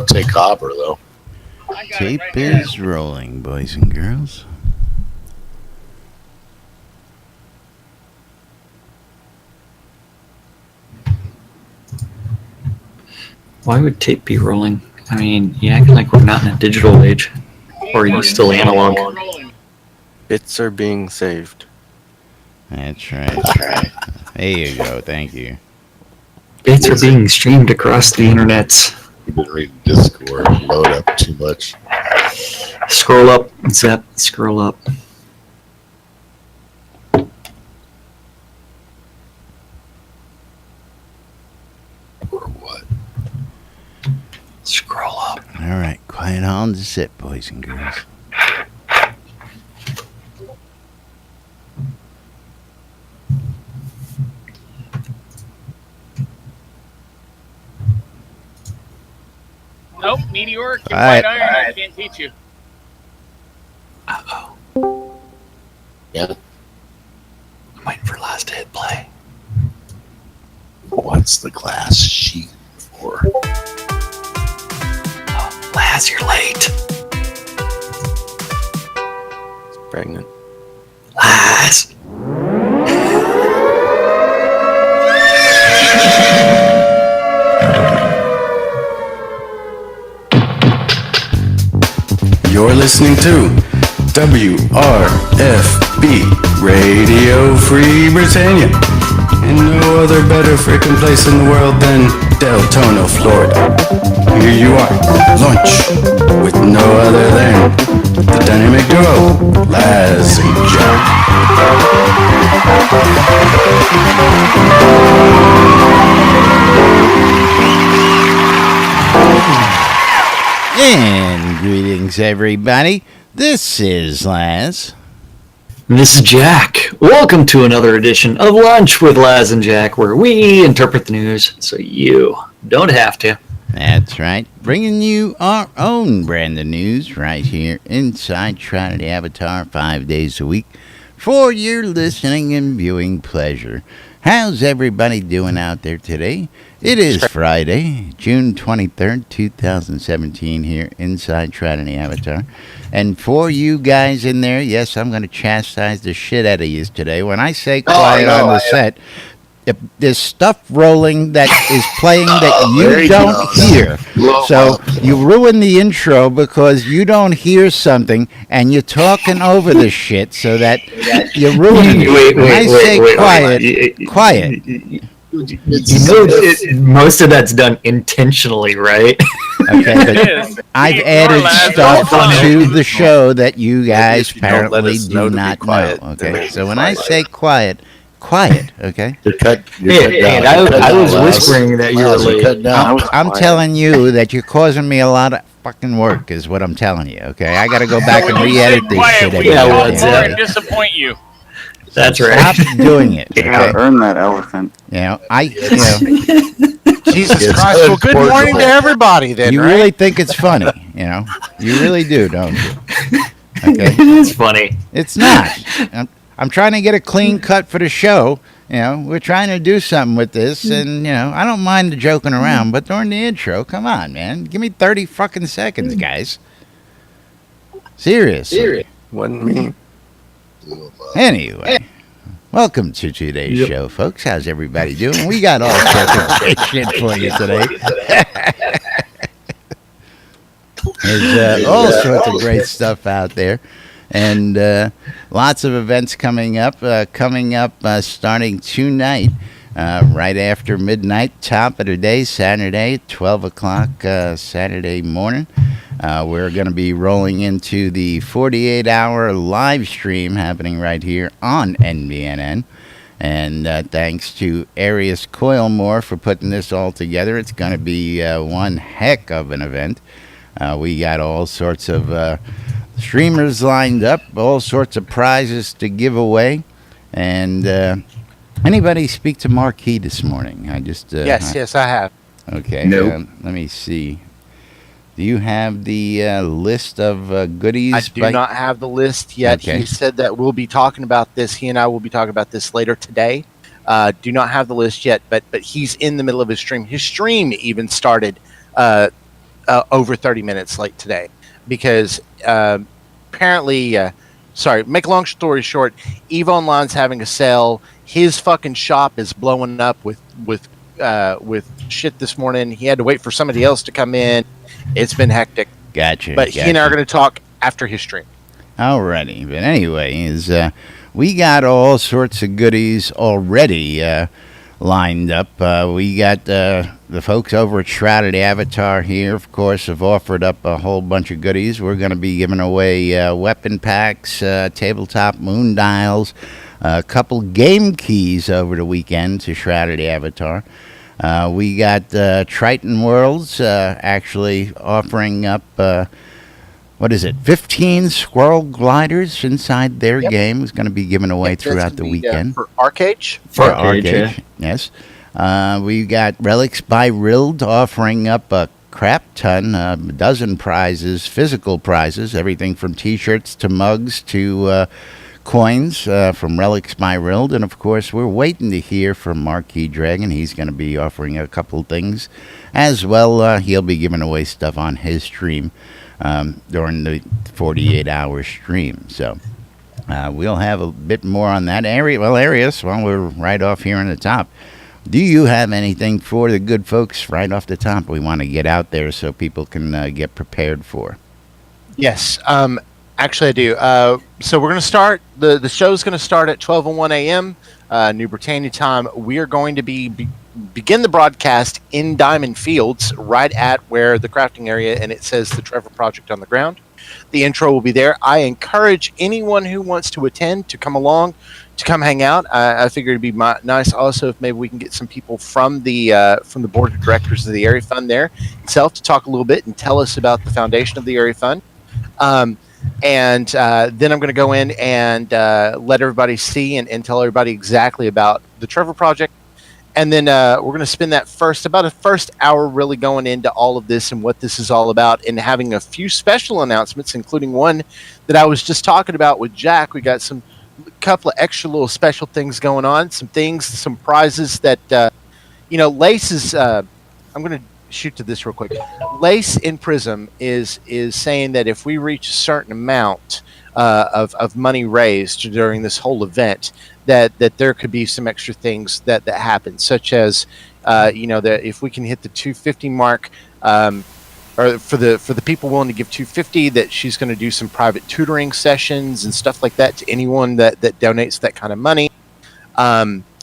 take copper though. Tape is rolling, boys and girls. Why would tape be rolling? I mean, you acting like we're not in a digital age. Or are you still analog? Bits are being saved. That's right. There you go. Thank you. Bits are being streamed across the internets. You've been reading Discord. Load up too much. Scroll up, zap, scroll up. Or what? Scroll up. All right. Quiet on the set, boys and girls. Nope, meteoric and Alright. white iron. I can't teach you. Uh-oh. Yeah. I'm waiting for Laz to hit play. What's the glass sheet for? Oh, Laz, you're late. It's pregnant. Laz. You're listening to WRFB Radio Free Britannia. And no other better freaking place in the world than Deltona, Florida. Here you are, lunch, with no other than the dynamic duo, Laz and Jack. And greetings, everybody. This is Laz. And this is Jack. Welcome to another edition of Lunch with Laz and Jack, where we interpret the news so you don't have to. That's right. Bringing you our own brand of news right here inside Shroud Avatar 5 days a week for your listening and viewing pleasure. How's everybody doing out there today? It is Friday, June 23rd, 2017 here inside Shroud Avatar. And for you guys in there, yes, I'm going to chastise the shit out of you today. When I say quiet on the set, if there's stuff rolling that is playing that you don't hear. So you ruin the intro because you don't hear something and you're talking over the shit so that you're ruining it. When I say quiet. You know, most of that's done intentionally, right? Okay, but I've added stuff to the show that you guys apparently do not know. Okay, so when I say quiet, okay? I was whispering that you were late. I'm telling you that you're causing me a lot of fucking work, is what I'm telling you, okay? I got to go back and re-edit this shit. We and disappoint you. That's right. Stop doing it. You gotta earn that elephant. Jesus Christ. Well, good morning to everybody then, you right? really think it's funny, You really do, don't you? Okay. It is funny. It's not. I'm trying to get a clean cut for the show. We're trying to do something with this, and, I don't mind the joking around, but during the intro, come on, man. Give me 30 fucking seconds, guys. Seriously. Wasn't me. Anyway, welcome to today's show, folks. How's everybody doing? We got all sorts of great shit for you today. There's all sorts of great stuff out there. And lots of events coming up starting tonight, right after midnight, top of the day, Saturday, 12 o'clock Saturday morning. We're going to be rolling into the 48-hour live stream happening right here on NBNN. And thanks to Arius Coilmore for putting this all together. It's going to be one heck of an event. We got all sorts of streamers lined up, all sorts of prizes to give away. And anybody speak to Marquis this morning? Yes, I have. Okay, Nope. let me see. Do you have the list of goodies? I do not have the list yet. Okay. He said that we'll be talking about this. He and I will be talking about this later today. Do not have the list yet, but he's in the middle of his stream. His stream even started over 30 minutes late today because apparently, sorry, make a long story short, EVE Online's having a sale. His fucking shop is blowing up with shit this morning. He had to wait for somebody else to come in. It's been hectic. Gotcha. But he and I are going to talk after his stream. Alrighty, but anyway, we got all sorts of goodies already lined up. We got the folks over at Shroud Avatar here, of course, have offered up a whole bunch of goodies. We're going to be giving away weapon packs, tabletop moon dials, a couple game keys over the weekend to Shroud Avatar. We got Triton Worlds actually offering up, 15 squirrel gliders inside their game is going to be given away throughout the weekend. For Arcade? For Arcade, yes. We got Relics by Rild offering up a crap ton, a dozen prizes, physical prizes, everything from T-shirts to mugs to coins from Relics by Rild. And, of course, we're waiting to hear from Marquis Dragon. He's going to be offering a couple things as well. He'll be giving away stuff on his stream during the 48-hour stream. So we'll have a bit more on that. Arius, we're right off here on the top. Do you have anything for the good folks right off the top we want to get out there so people can get prepared for? Yes. Actually, I do. So we're going to start. The show's going to start at 12:01 a.m. New Britannia time. We are going to begin the broadcast in Diamond Fields, right at where the crafting area, and it says the Trevor Project on the ground. The intro will be there. I encourage anyone who wants to attend to come along, to come hang out. I figured it'd be nice also if maybe we can get some people from the board of directors of the Area Fund there itself to talk a little bit and tell us about the foundation of the Area Fund. And then I'm going to go in and let everybody see and tell everybody exactly about the Trevor Project. And then we're going to spend about a first hour really going into all of this and what this is all about and having a few special announcements, including one that I was just talking about with Jack. We got couple of extra little special things going on, some prizes that, Lace is, I'm going to shoot to this real quick. Lace in Prism is saying that if we reach a certain amount of money raised during this whole event, that there could be some extra things that happen, such as that if we can hit the 250 mark, or for the people willing to give 250, that she's going to do some private tutoring sessions and stuff like that to anyone that donates that kind of money.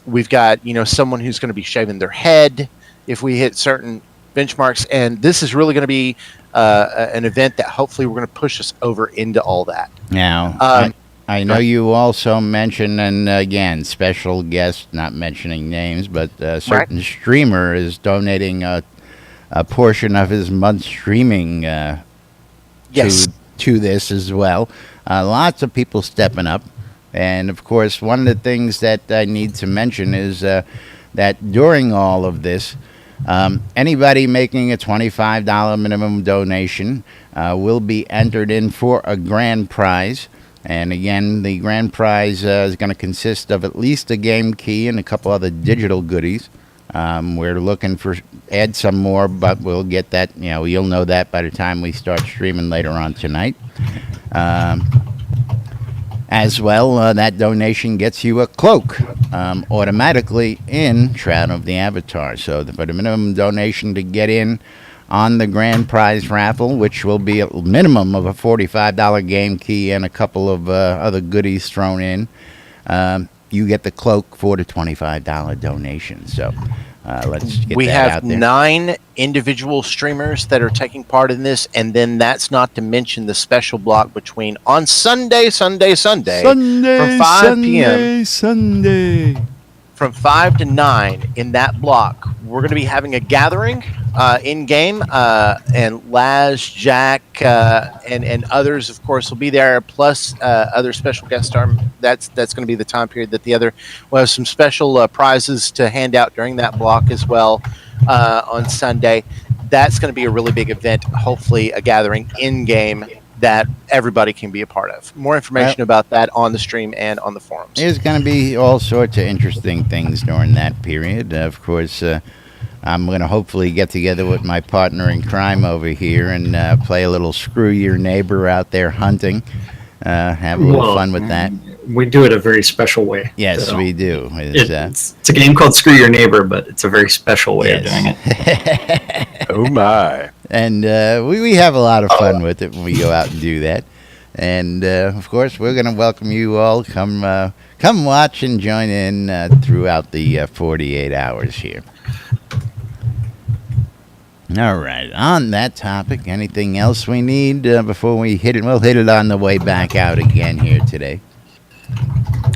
We've got someone who's going to be shaving their head if we hit certain benchmarks, and this is really going to be an event that hopefully we're going to push us over into all that. Now, I know you also mentioned, and again, special guest, not mentioning names, but a certain streamer is donating a portion of his month streaming to this as well. Lots of people stepping up. And, of course, one of the things that I need to mention is that during all of this, anybody making a $25 minimum donation will be entered in for a grand prize. And again, the grand prize is going to consist of at least a game key and a couple other digital goodies. We're looking for add some more, but we'll get that. You'll know that by the time we start streaming later on tonight. As well, that donation gets you a cloak automatically in Shroud of the Avatar. So for the minimum donation to get in on the grand prize raffle, which will be a minimum of a $45 game key and a couple of other goodies thrown in, you get the cloak for the $25 donation. So let's get we that have out there. 9 individual streamers that are taking part in this, and then that's not to mention the special block between on Sunday from 5 p.m. From 5 to 9 in that block, we're going to be having a gathering in game, and Laz, Jack, and others, of course, will be there. Plus other special guest star. That's going to be the time period that we'll have some special prizes to hand out during that block as well on Sunday. That's going to be a really big event. Hopefully, a gathering in game that everybody can be a part of. More information about that on the stream and on the forums. There's going to be all sorts of interesting things during that period. Of course, I'm going to hopefully get together with my partner in crime over here and play a little Screw Your Neighbor out there hunting. Have a little fun with that. We do it a very special way. Yes, so we do. it's a game called Screw Your Neighbor, but it's a very special way of doing it. Oh my! And we have a lot of fun with it when we go out and do that. And of course, we're going to welcome you all. Come watch and join in throughout the 48 hours here. All right. On that topic, anything else we need before we hit it? We'll hit it on the way back out again here today.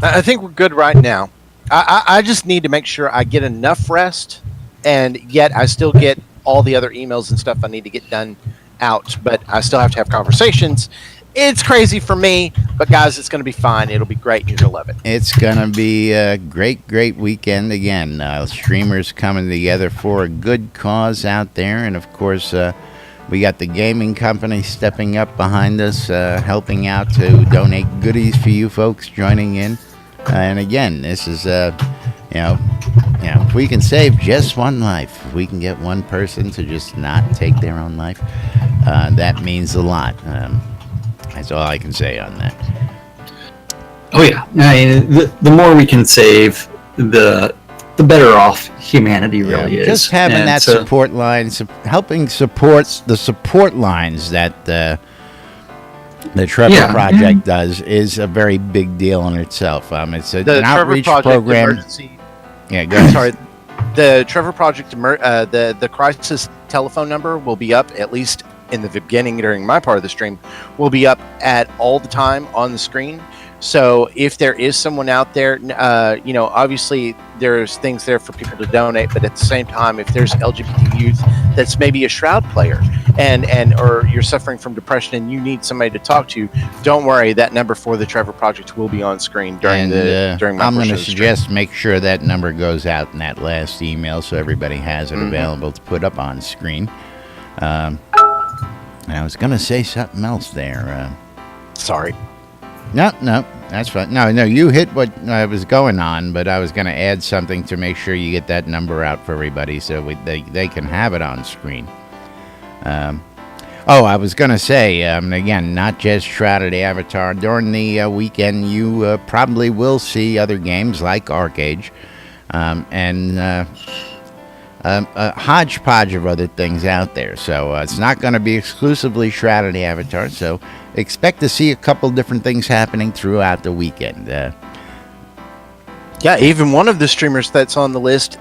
I think we're good right now. I just need to make sure I get enough rest, and yet I still get all the other emails and stuff I need to get done out. But I still have to have conversations. It's crazy for me, but guys, it's going to be fine. It'll be great. You're going to love it. It's going to be a great, great weekend again. Streamers coming together for a good cause out there. And, of course, we got the gaming company stepping up behind us, helping out to donate goodies for you folks joining in. And, again, this is, if we can save just one life, if we can get one person to just not take their own life, that means a lot. That's all I can say on that. Oh yeah, I mean, the more we can save, the better off humanity really is. Just having And that so- support line, helping supports the support lines that the Trevor Project does is a very big deal in itself. It's an The Trevor outreach Project program. emergency. Yeah, go ahead. Sorry. The Trevor Project, the crisis telephone number will be up, at least in the beginning during my part of the stream, will be up at all the time on the screen. So if there is someone out there, obviously there's things there for people to donate, but at the same time, if there's LGBT youth that's maybe a Shroud player and or you're suffering from depression and you need somebody to talk to, don't worry, that number for the Trevor Project will be on screen during my I'm going to portion of the stream. suggest make sure that number goes out in that last email so everybody has it available to put up on screen. And I was going to say something else there. Sorry. No, that's fine. No, you hit what I was going on, but I was going to add something to make sure you get that number out for everybody so they can have it on screen. I was going to say, again, not just Shrouded Avatar. During the weekend, you probably will see other games like Arcade and a hodgepodge of other things out there. So it's not going to be exclusively Shrouded Avatar. So expect to see a couple different things happening throughout the weekend. Yeah, even one of the streamers that's on the list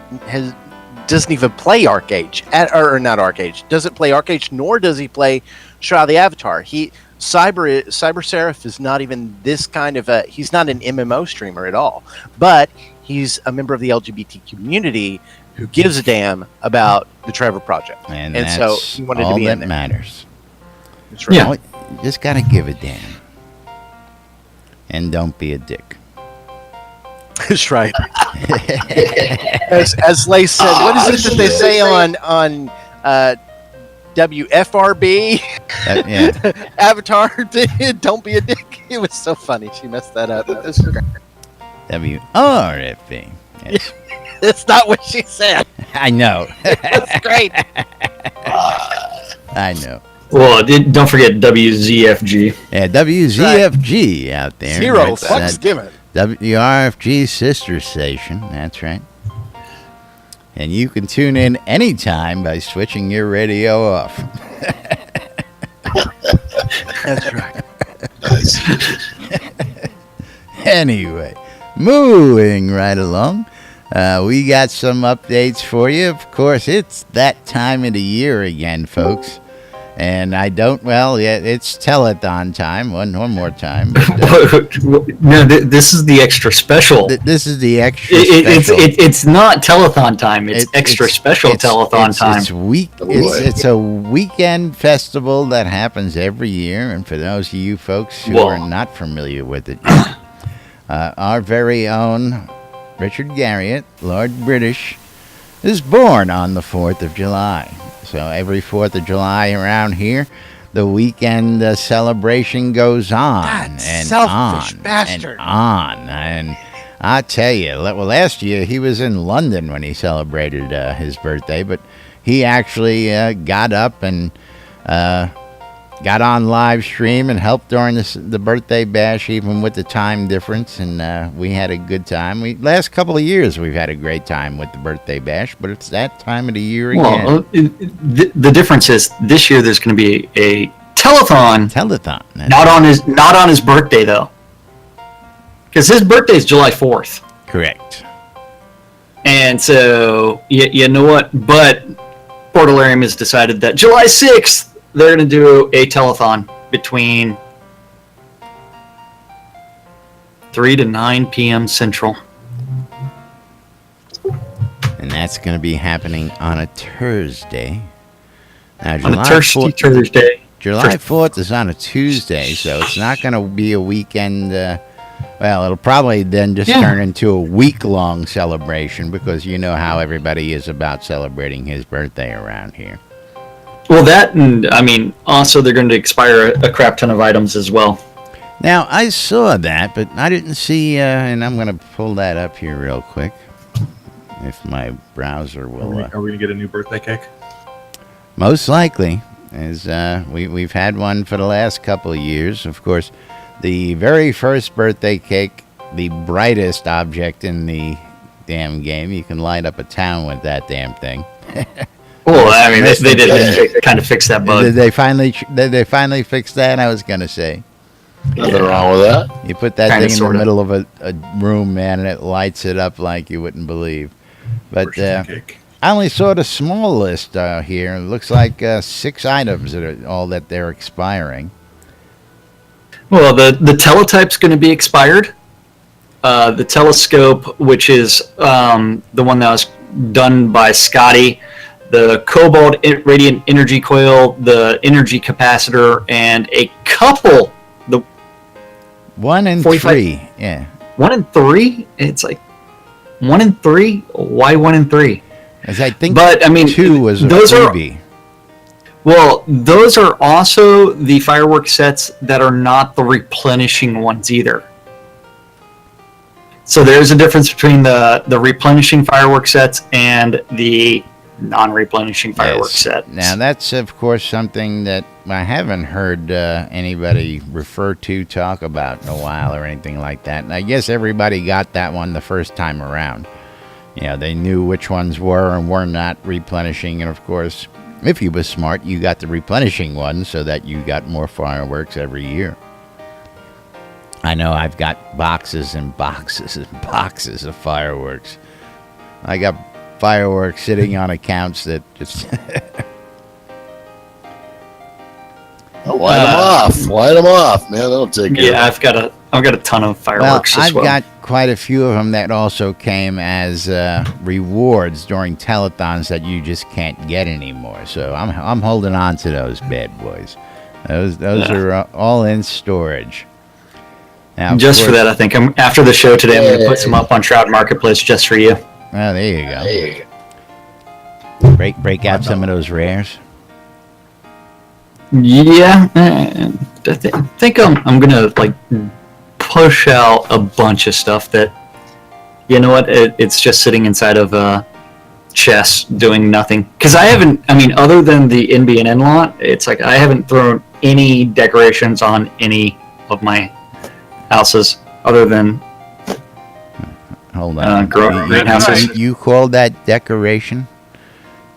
doesn't even play Arcade, not Arcade. Doesn't play Arcade, nor does he play Shroud the Avatar. Cyber Seraph is not even this kind of he's not an MMO streamer at all, but he's a member of the LGBT community who gives a damn about the Trevor Project, And so that's he wanted all to be that in there. matters. That's right. Yeah. You just got to give a damn. And don't be a dick. That's right. as Lay said, what is it that they say on WFRB? Yeah. Avatar, don't be a dick. It was so funny. She messed that up. That was great. WRFB. Yes. That's not what she said. I know. That's great. I know. Well, don't forget WZFG. Yeah, WZFG out there. Zero. That's, Fuck's given. WRFG sister station. That's right. And you can tune in anytime by switching your radio off. That's right. Anyway, moving right along. We got some updates for you. Of course, it's that time of the year again, folks. And it's telethon time. One more time. But, No, this is the extra special. this is the extra special. It's not telethon time. It's extra special telethon time. It's a weekend festival that happens every year. And for those of you folks who are not familiar with it yet, our very own Richard Garriott, Lord British, is born on the 4th of July. So every 4th of July around here, the weekend celebration goes on That and selfish on bastard. and on. And I tell you, well, last year he was in London when he celebrated his birthday, but he actually got up and got on live stream and helped during the birthday bash, even with the time difference, and we had a good time. Last couple of years we've had a great time with the birthday bash, but it's that time of the year again. Well, the difference is this year there's going to be a telethon. Not on his birthday though, because his birthday is July 4th. Correct. And so you know what? But Portalarium has decided that July 6th. They're going to do a telethon between 3 to 9 p.m. Central. And that's going to be happening on a Thursday. Now, On a Thursday. July 4th is on a Tuesday, so it's not going to be a weekend. Well, it'll probably then just turn into a week-long celebration, because you know how everybody is about celebrating his birthday around here. Well, that, and I mean, also they're going to expire a crap ton of items as well. Now, I saw that, but I didn't see, and I'm going to pull that up here real quick, if my browser will. Are we going to get a new birthday cake? Most likely, as we've had one for the last couple of years. Of course, the very first birthday cake, the brightest object in the damn game. You can light up a town with that damn thing. Well, I mean, they did kind of fix that bug. Did they finally fix that? I was gonna say. Nothing wrong with that. You put that Kinda, thing in sorta. the middle of a room, man, and it lights it up like you wouldn't believe. But Cake. I only saw the small list here. It looks like 6 items that are all that they're expiring. Well, the teletype's going to be expired. The telescope, which is the one that was done by Scotty, the Cobalt Radiant Energy Coil, the Energy Capacitor, and a couple. 1 and 45 3, yeah. 1 and 3? It's like 1 and 3? Why 1 and 3? As I think, But I mean, 2 was a those are freebie. well, those are also the fireworks sets that are not the replenishing ones either. So there's a difference between the replenishing fireworks sets and the non-replenishing fireworks sets. Now, that's, of course, something that I haven't heard anybody refer to, talk about in a while or anything like that. And I guess everybody got that one the first time around. You know, they knew which ones were and were not replenishing. And, of course, if you were smart, you got the replenishing ones so that you got more fireworks every year. I know I've got boxes and boxes and boxes of fireworks. I got fireworks sitting on accounts that just... Oh, light them off, man. That'll take care. Yeah, I've got a ton of fireworks as well. I've got quite a few of them that also came as rewards during telethons that you just can't get anymore. So I'm holding on to those bad boys. Those are all in storage. Now, just for that, I think after the show today, I'm going to put some up on Shroud Marketplace just for you. Oh, there you go. There you go. Break out some of those rares. Yeah, I think I'm gonna like push out a bunch of stuff that, you know what, it's just sitting inside of a chest doing nothing. Because I haven't, I mean, other than the NBNN lot, it's like I haven't thrown any decorations on any of my houses other than Hold on. greenhouses. You called that decoration?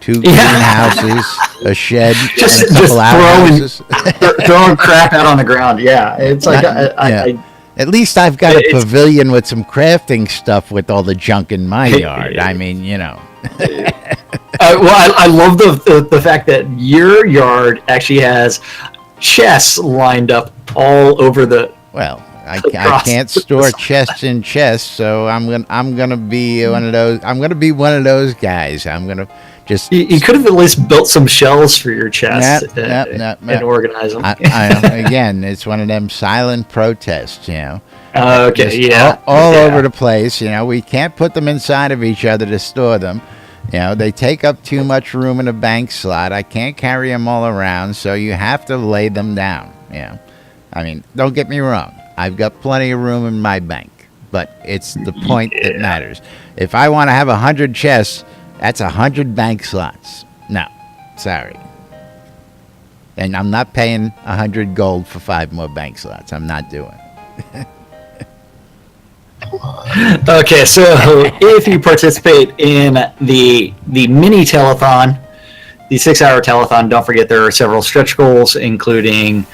2 greenhouses, a shed, Just and a couple outhouses. throwing crap out on the ground. Yeah, it's like At least I've got a pavilion with some crafting stuff with all the junk in my yard. I mean, you know. Well, I love the fact that your yard actually has chests lined up all over the. Well, I can't store chests in chests, so I'm gonna be one of those. I'm gonna be one of those guys. I'm gonna just. You could have at least built some shelves for your chests and organize them. Again, it's one of them silent protests, you know. Okay, Just yeah. all over the place, you know. We can't put them inside of each other to store them. You know, they take up too much room in a bank slot. I can't carry them all around, so you have to lay them down. You know, I mean, don't get me wrong. I've got plenty of room in my bank, but it's the point that matters. If I want to have 100 chests, that's 100 bank slots. No, sorry. And I'm not paying 100 gold for 5 more bank slots. I'm not doing it. Okay, so if you participate in the mini telethon, the 6-hour telethon, don't forget there are several stretch goals, including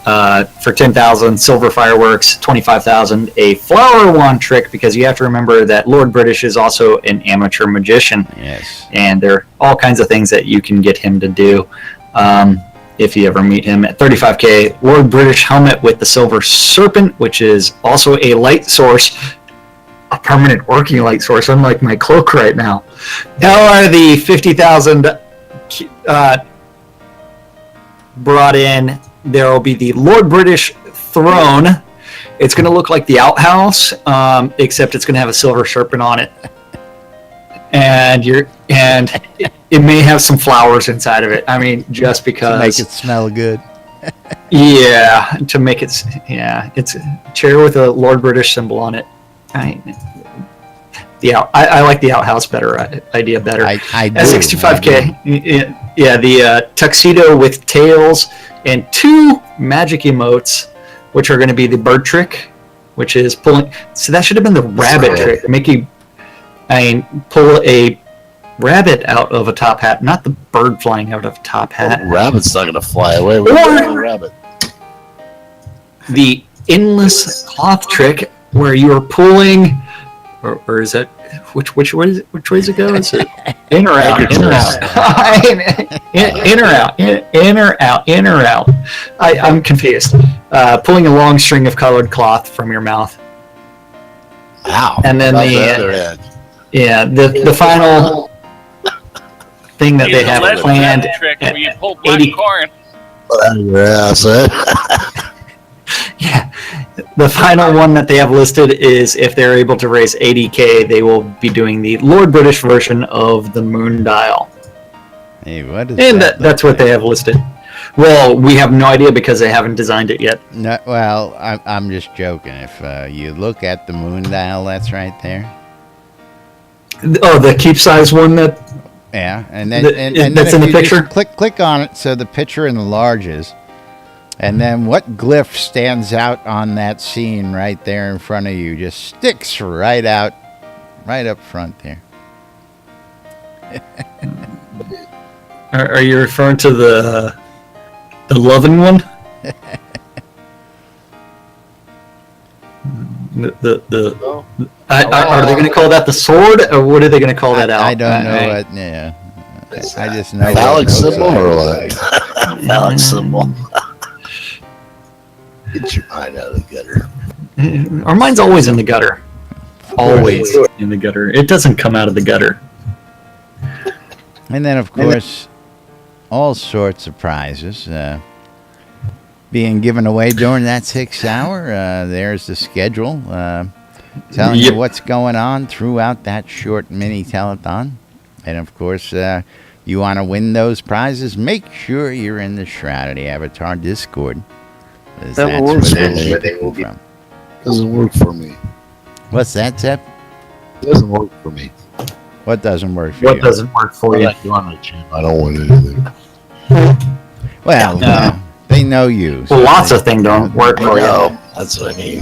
for 10,000 silver fireworks, 25,000 a flower wand trick, because you have to remember that Lord British is also an amateur magician. Yes. And there are all kinds of things that you can get him to do. If you ever meet him at 35k, Lord British helmet with the silver serpent, which is also a light source, a permanent working light source, unlike my cloak right now. Now are the 50,000 brought in. There will be the Lord British throne. It's going to look like the outhouse, except it's going to have a silver serpent on it. And it may have some flowers inside of it. I mean, just because To make it smell good. yeah, to make it, yeah, it's a chair with a Lord British symbol on it. I like the outhouse idea better. I do. At 65k, yeah, the tuxedo with tails and 2 magic emotes, which are going to be the bird trick, which is pulling. So that should have been the rabbit trick, make you, pull a rabbit out of a top hat, not the bird flying out of a top hat. Oh, rabbit's not going to fly away. Or- Rabbit. The endless cloth trick, where you are pulling, or is that which way is it? Which way does it go? Is it in or out? In or out? In or out? In or out? In or out? I'm confused. Pulling a long string of colored cloth from your mouth. Wow. And then the other end. the final thing that Use they the have lead planned rabbit trick at where you pull black 80 corn. Yeah, so Yeah. The final one that they have listed is if they're able to raise 80k, they will be doing the Lord British version of the Moon Dial. Hey, what is And that? that's what they have listed. Well, we have no idea because they haven't designed it yet. No, well, I'm just joking. If you look at the moon dial, that's right there. Oh, the keep size one that. Yeah, and then That's if in the you just picture? click on it, so the picture enlarges, and then what glyph stands out on that scene right there in front of you just sticks right up front there. Are you referring to the loving one? Are they going to call that the sword, or what are they going to call that out? I don't know what. Yeah, I just know. phallic what it symbol looks or like. what? Phallic symbol. Get your mind out of the gutter. Our mind's always in the gutter. Always in the gutter. It doesn't come out of the gutter. And then, of course, all sorts of prizes being given away during that 6 hour. There's the schedule telling you what's going on throughout that short mini telethon. And, of course, you want to win those prizes, make sure you're in the Shroud of the Avatar Discord. That works for me. Doesn't work for me. What's that, Zep? It doesn't work for me. What doesn't work for What you? doesn't work for you? I don't want anything. Well, they know you. Well, lots of things don't work for you. No, that's what I mean.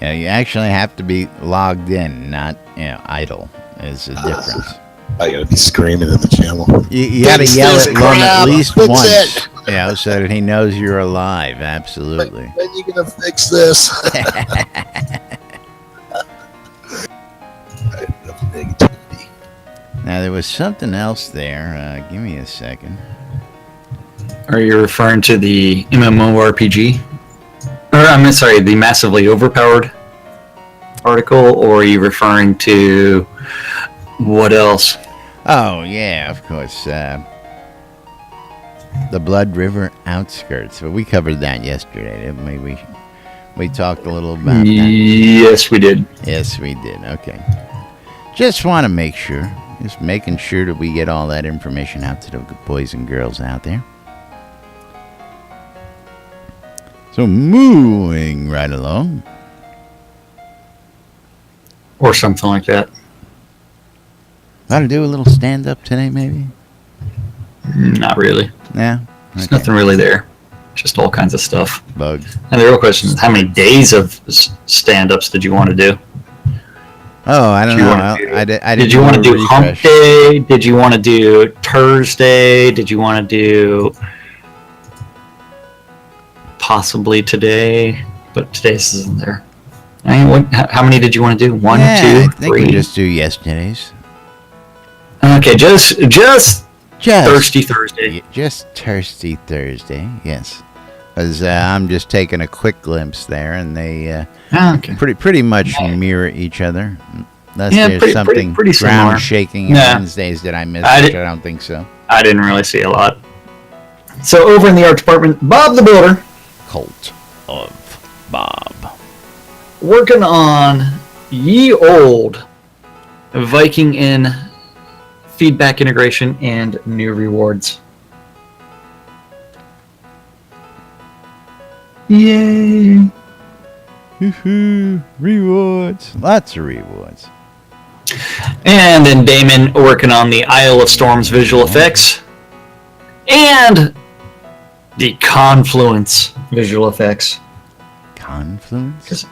Yeah, you actually have to be logged in, not idle. Is the difference. I gotta be screaming at the channel. You got to Fix yell this at Lon at crap, least fix once, it. so that he knows you're alive. Absolutely. When you gonna fix this? Now there was something else there. Give me a second. Are you referring to the MMORPG? Or I'm sorry, the massively overpowered article, or are you referring to what else? Oh yeah, of course. The Blood River outskirts. But we covered that yesterday, didn't we? We talked a little about that. Yes, we did. Yes, we did. Okay. Just want to make sure. Just making sure that we get all that information out to the boys and girls out there. So moving right along. Or something like that. Ought to do a little stand-up today, maybe? Not really. Yeah? There's nothing really there. Just all kinds of stuff. Bugs. And the real question is, how many days of stand-ups did you want to do? Oh, I don't Did you know. wanna do- I didn't Did you want to do Hump refresh. Day? Did you want to do Thursday? Did you want to do possibly today? But today's isn't there. I mean, how many did you want to do? One, Yeah, two, I think we three? just do yesterday's. Okay, just Just Thirsty Thursday. Just Thirsty Thursday, yes. Because I'm just taking a quick glimpse there, and they Okay. pretty much mirror each other. Unless Yeah, there's pretty something similar. ground shaking Nah. Wednesdays that I missed, I which did- I don't think so. I didn't really see a lot. So over in the art department, Bob the Builder Cult of Bob. working on ye old Viking Inn feedback integration and new rewards. Yay! Woohoo! Rewards. Lots of rewards. And then Damon working on the Isle of Storms visual effects and the Confluence visual effects. Confluence?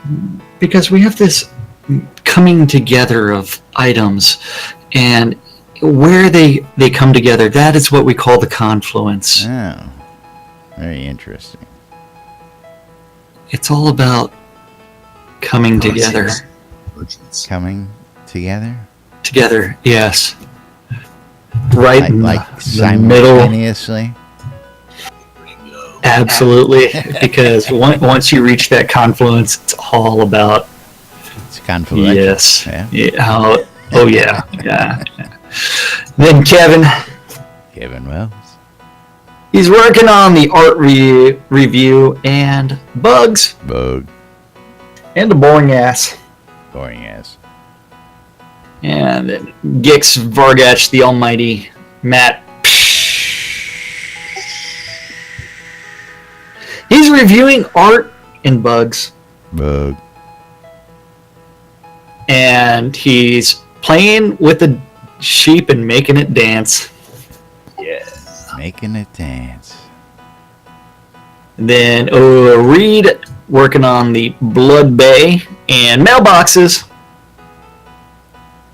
Because we have this coming together of items, and where they come together, that is what we call the confluence. Oh. Very interesting. It's all about coming together. Coming together? Together, yes. Right in Like the middle. simultaneously? Absolutely. Because once you reach that confluence, it's all about It's confluence. yes. Yeah. Yeah. Oh yeah. Yeah. Then Kevin, Kevin Wells. he's working on the art review and bugs Bug. and the boring ass. Boring ass. And then Gix Vargach, the almighty Matt. He's reviewing art and bugs, Bug. and he's playing with the sheep and making it dance. Making it dance. Then Reed working on the Blood Bay and mailboxes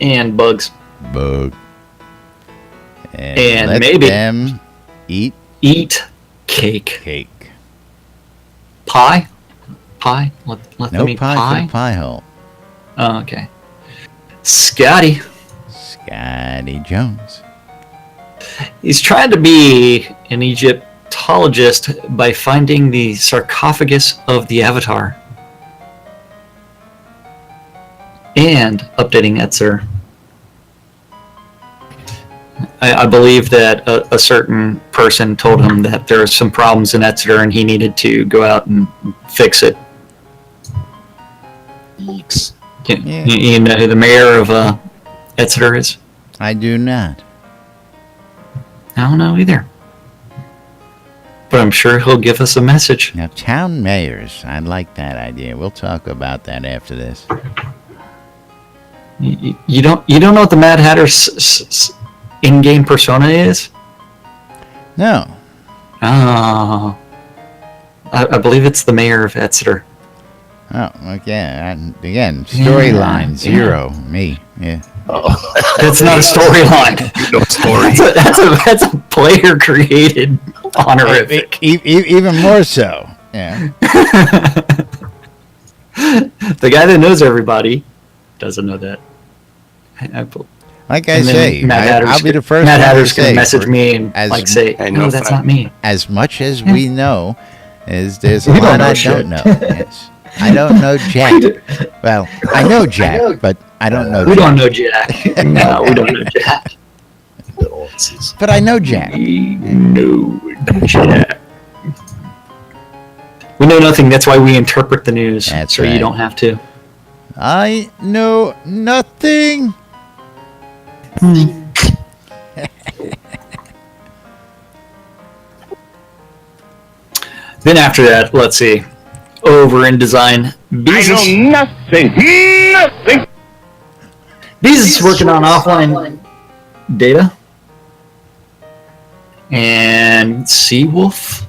and bugs. Bug. And let maybe- them eat Eat cake. cake. Pie? Pie? Let No them eat pie pie? for the pie hole. Oh, okay. Scotty. Scotty Jones. He's trying to be an Egyptologist by finding the sarcophagus of the Avatar. And updating Etzer. I believe that a certain person told him that there are some problems in Etzer and he needed to go out and fix it. Yeeks. Yeah. You know who the mayor of Etzer is? I do not. I don't know either. But I'm sure he'll give us a message. Now, town mayors. I like that idea. We'll talk about that after this. You don't know what the Mad Hatter's in-game persona is? No. Oh. I believe it's the mayor of Exeter. Oh, okay. Again, storyline Yeah. zero. Me. Yeah. Oh. That's not a storyline. No story. That's a player created honorific. Even more so. Yeah. The guy that knows everybody doesn't know that. Like I And then say, Mad Hatter's I'll be the first Mad one to Hatter's gonna say, message me and as- say, Hey, "No, no that's fun. not me." as much as we know, there's a We don't lot know I shit. don't know. Yes. I don't know Jack. Well, I know Jack, but I don't know We Jack. don't know Jack. No, we don't know Jack. But I know Jack. We know Jack. We know nothing. That's why we interpret the news, That's so you right. don't have to. I know nothing. Then after that, let's see. over in design. Beezus, nothing. Beezus is working on offline data. And Seawolf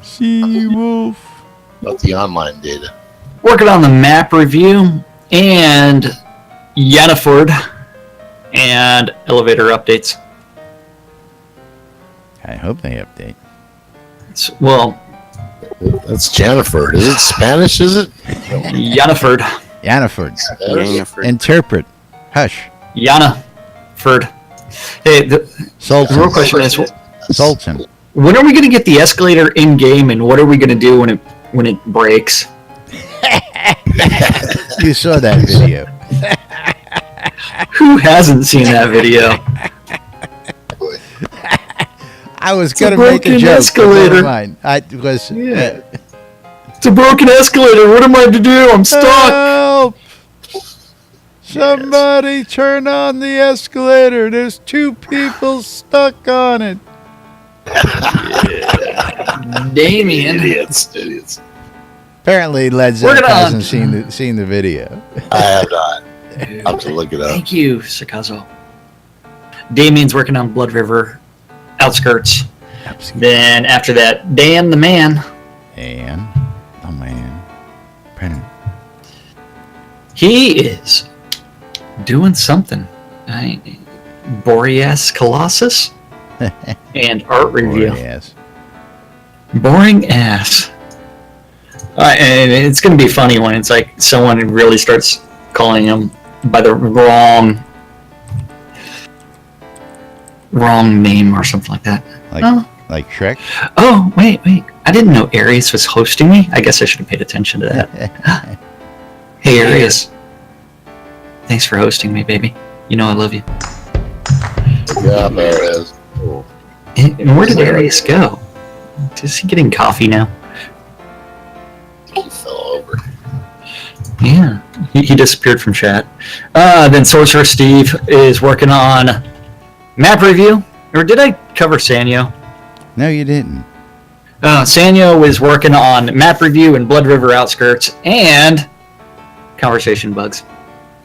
About the online data. working on the map review, and Yannaford and elevator updates. I hope they update. Well, That's Jennifer. Is it Spanish? Is it? Yannaford. Yannaford. Yannaford. Interpret. Hush. Yannaford. Hey, the Sultan. real question is, Sultan. when are we going to get the escalator in game, and what are we going to do when it breaks? You saw that video. Who hasn't seen that video? I was a going to make a broken joke. But escalator. never mind. I was. Yeah. It's a broken escalator. What am I to do? I'm stuck. Help! Somebody turn on the escalator. There's 2 people stuck on it. Damien. Idiots. Apparently, Led Working Zeppelin on. hasn't seen the video. I have not. I'll have to look it up. Thank you, Sakazo. Damien's working on Blood River Outskirts. Then after that, Dan the Man. And oh man, Brennan. He is doing something. Boreas Colossus and art review. Yes. Boring ass. And it's going to be funny when it's like someone really starts calling him by the wrong name or something like that. Like Shrek. Oh, wait. I didn't know Arius was hosting me. I guess I should have paid attention to that. Hey, Arius. Thanks for hosting me, baby. You know I love you. Yeah, there it is. And where did Arius go? Is he getting coffee now? He fell over. Yeah, he disappeared from chat. Then Sorcerer Steve is working on map review. Or did I cover Sanyo? No, you didn't. Sanyo is working on map review and Blood River Outskirts and conversation bugs.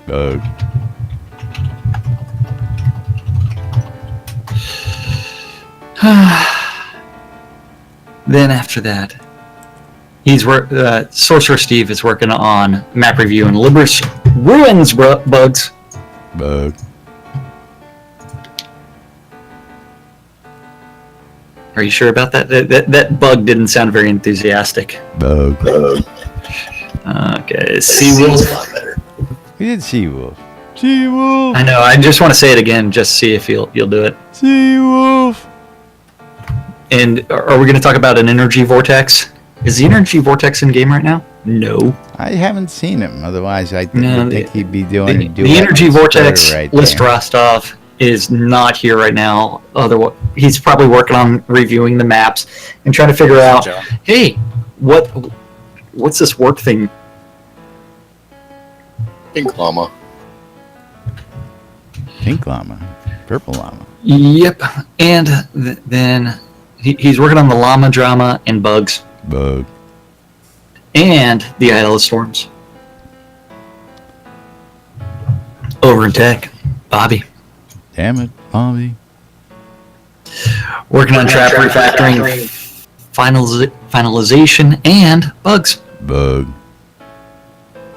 Bug. Then after that, Sorcerer Steve is working on map review and Libris Ruins bugs. Bug. Are you sure about that? That bug didn't sound very enthusiastic. Bug. Okay, Seawolf. We did Seawolf. Seawolf. I know. I just want to say it again, just see if you'll do it. Seawolf. And are we going to talk about an energy vortex? Is the energy vortex in game right now? No. I haven't seen him. Otherwise, I No, think he'd be doing The energy vortex right list there. Rostov is not here right now. Otherwise, he's probably working on reviewing the maps and trying to figure out, hey, what's this work thing? Pink llama. Pink llama. Purple llama. Yep. And then he's working on the llama drama and bugs Bug. and the Isle of Storms. Over in tech, Bobby. Damn it, Bobby. Working on trap refactoring, finalization, and bugs. Bug.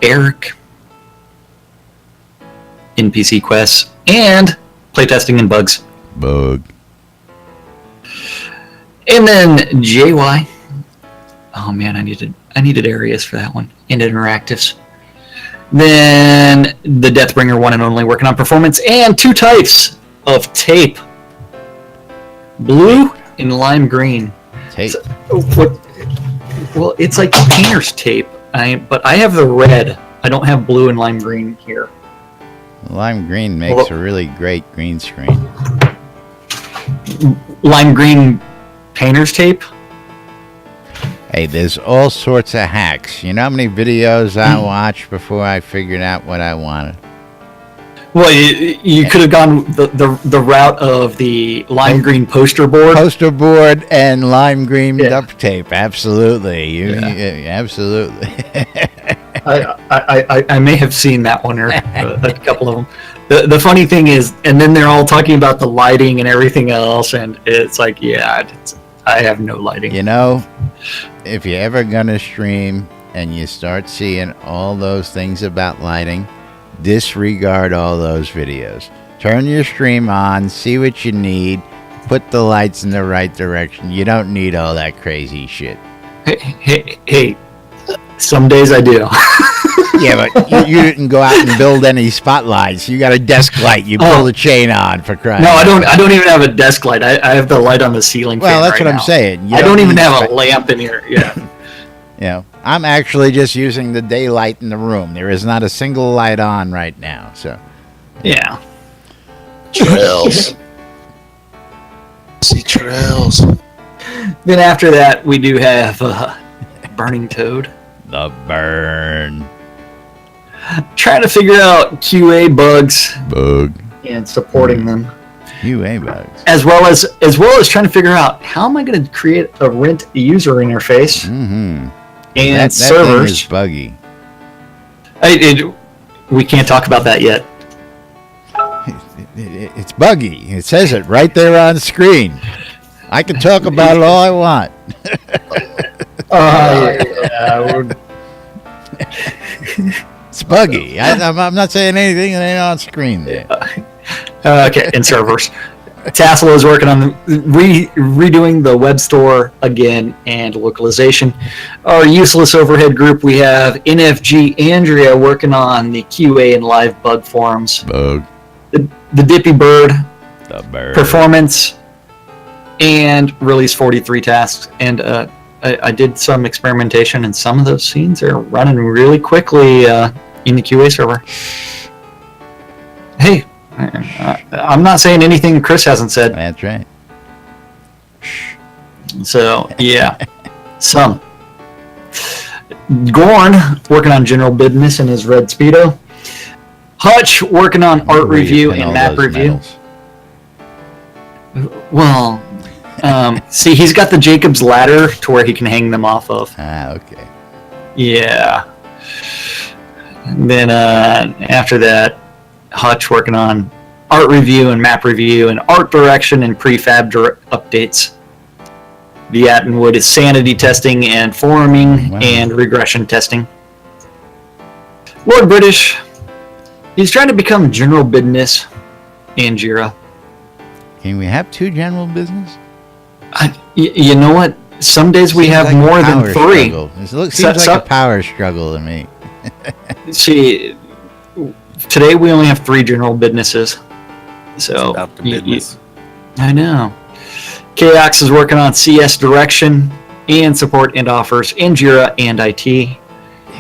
Eric. NPC quests and playtesting and bugs. Bug. And then JY. Oh man, I needed areas for that one. And interactives. Then the Deathbringer one and only working on performance and 2 types of tape. Blue and lime green. Tape. Well, it's like painter's tape. But I have the red. I don't have blue and lime green here. Lime green makes a really great green screen. Lime green painter's tape? Hey, there's all sorts of hacks. You know how many videos I watched before I figured out what I wanted? Well, you could have gone the route of the lime green poster board. Poster board and lime green Yeah. duct tape. Absolutely. Yeah. Absolutely. I may have seen that one or a couple of them. The funny thing is, and then they're all talking about the lighting and everything else, and it's like, I have no lighting. You know, if you're ever going to stream and you start seeing all those things about lighting, disregard all those videos. Turn your stream on, see what you need, put the lights in the right direction. You don't need all that crazy shit. Hey, some days I do. Yeah, but you didn't go out and build any spotlights. You got a desk light. You pull the chain on for crying. No, out loud. I don't even have a desk light. I have the light on the ceiling. Well, fan that's right what I'm now. saying. You I don't even need have spe- a lamp in here. Yeah. You know, I'm actually just using the daylight in the room. There is not a single light on right now. So, Yeah. Trails. See trails. Then after that, we do have Burning Toad. the burn Trying to figure out QA bugs bug. and supporting them, QA bugs. as well as trying to figure out how am I going to create a rent user interface Mm-hmm. and That servers. thing is buggy. We can't talk about that yet. It's buggy. It says it right there on the screen. I can talk about it all I want. It's buggy. I'm not saying anything that ain't on screen there. Okay, and servers. Tassel is working on redoing the web store again and localization. Our useless overhead group, we have NFG Andrea working on the QA and live bug forums. Bug. The Dippy Bird The bird. performance and release 43 tasks. And I did some experimentation, and some of those scenes are running really quickly in the QA server. Hey, I'm not saying anything Chris hasn't said. That's right. So, yeah. Some. Gorn working on general business in his red Speedo. Hutch working on art Where you review pin and all map those review. medals. Well, see, he's got the Jacob's ladder to where he can hang them off of. Ah, okay. Yeah. And then after that, Hutch working on art review and map review and art direction and prefab updates. The Attenwood is sanity testing and forming Wow. and regression testing. Lord British, he's trying to become general business and Jira. Can we have two general business? You know what? Some days we Seems have like a more than power 3. struggle. Seems So- like so- a power struggle to me. See, today we only have 3 general businesses. So About the you- business. I know. Chaos is working on CS direction and support and offers in Jira and IT.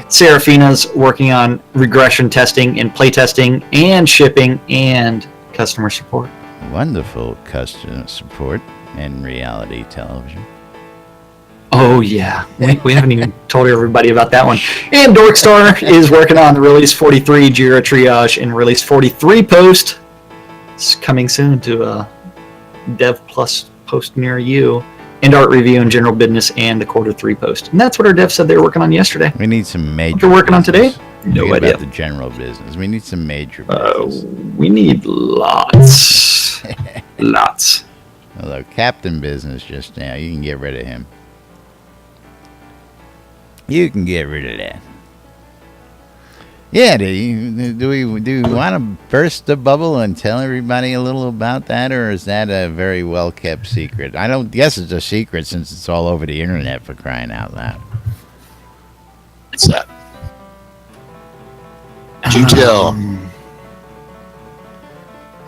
Serafina's working on regression testing and playtesting and shipping and customer support. Wonderful customer support and reality television. Oh yeah, we haven't even told everybody about that one. And Dorkstar is working on the release 43 Jira triage and release 43 post. It's coming soon to a Dev Plus post near you, and art review and general business and the quarter 3 post. And that's what our dev said they were working on yesterday. We need some major. What they're working on today? business. No Forget idea. about the general business. We need some major business. We need lots. Lots. Although Captain Business just now, you can get rid of him. You can get rid of that. Yeah, do we want to burst the bubble and tell everybody a little about that, or is that a very well kept secret? I don't guess it's a secret since it's all over the internet, for crying out loud. What's that? You tell.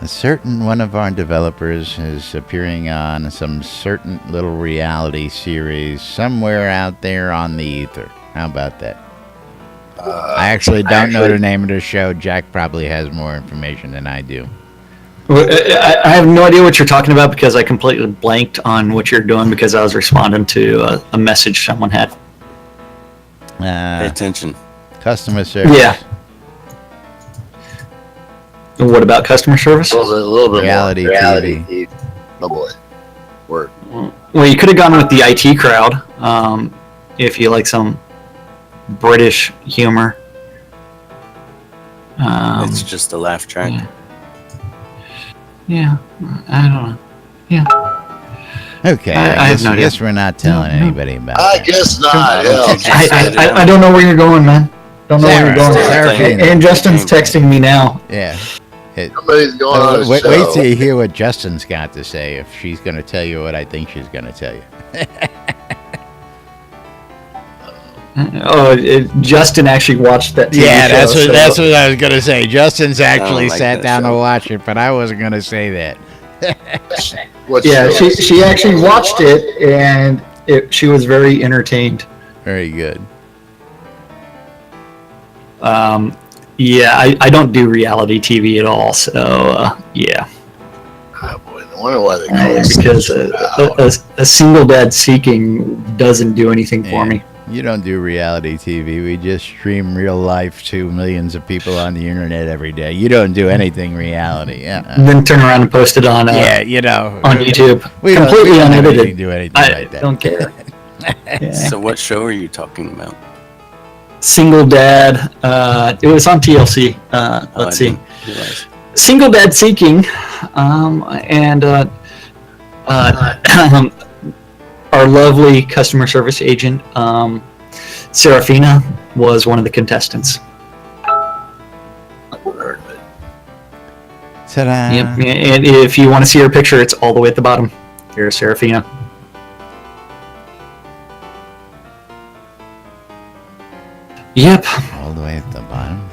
A certain one of our developers is appearing on some certain little reality series somewhere out there on the ether. How about that? I actually don't know the name of the show. Jack probably has more information than I do. Well, I have no idea what you're talking about because I completely blanked on what you're doing because I was responding to a message someone had. Pay attention. Customer service. Yeah. What about customer service? A little bit Reality more. TV. Oh boy. Word. Well, you could have gone with the IT crowd if you like some British humor. It's just a laugh track. Yeah, I don't know. Okay, I have no I idea. guess we're not telling anybody about I that. guess not. Hell, I don't know where you're going, man. Don't know where you're going. Sarah. And Justin's texting me now. Yeah. somebody's going on a Wait show. till you hear what Justin's got to say, if she's going to tell you what I think she's going to tell you. Justin actually watched that TV Yeah, show. that's what I was going to say. Justin's actually like sat that down to show. watch it, but I wasn't going to say that. What Yeah, show? she actually watched it, and she was very entertained. Very good. Yeah, I don't do reality TV at all, so yeah. Oh, boy, I wonder why they call it Because Shroud. a single dad seeking doesn't do anything for me. You don't do reality TV. We just stream real life to millions of people on the internet every day. You don't do anything reality. And then turn around and post it on Yeah, you know. on YouTube, We don't- completely we don't unedited. do anything I like that. don't care. Yeah. So what show are you talking about? Single dad. It was on TLC. Oh, I Let's see. didn't realize. Single dad seeking, and our lovely customer service agent, Serafina, was one of the contestants. Ta-da. Yep. And if you want to see her picture, it's all the way at the bottom. Here's Serafina. Yep, All the way at the bottom.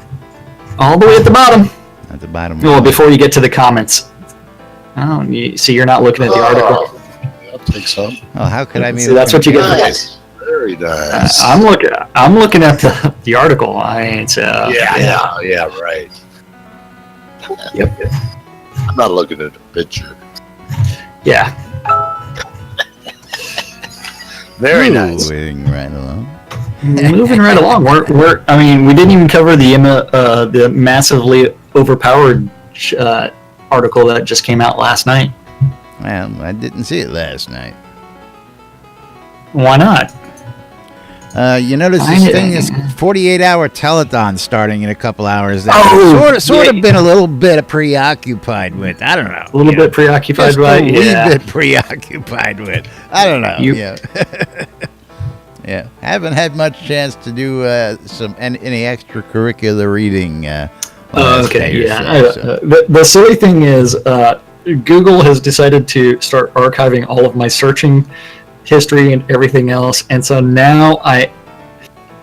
all the way at the bottom. At the bottom. Well, before you get to the comments. Oh, see, you're not looking at the article. I'll take some. Oh, how could I be? See, that's what you get for that. Nice. Very nice. I'm looking at the article. Yeah, right. Yep. I'm not looking at the picture. Yeah. Very nice. Moving right along. Moving right along. We're. I mean, we didn't even cover the massively overpowered article that just came out last night. Well, I didn't see it last night. Why not? You notice this thing is 48-hour telethon starting in a couple hours. That Oh, sort yeah. of been a little bit preoccupied with. I don't know. A little bit preoccupied Just by a wee yeah. bit preoccupied with. I don't know. You- Yeah. Yeah. Haven't had much chance to do any extracurricular reading. last day Okay, or yeah. so. The silly thing is, Google has decided to start archiving all of my searching history and everything else, and so now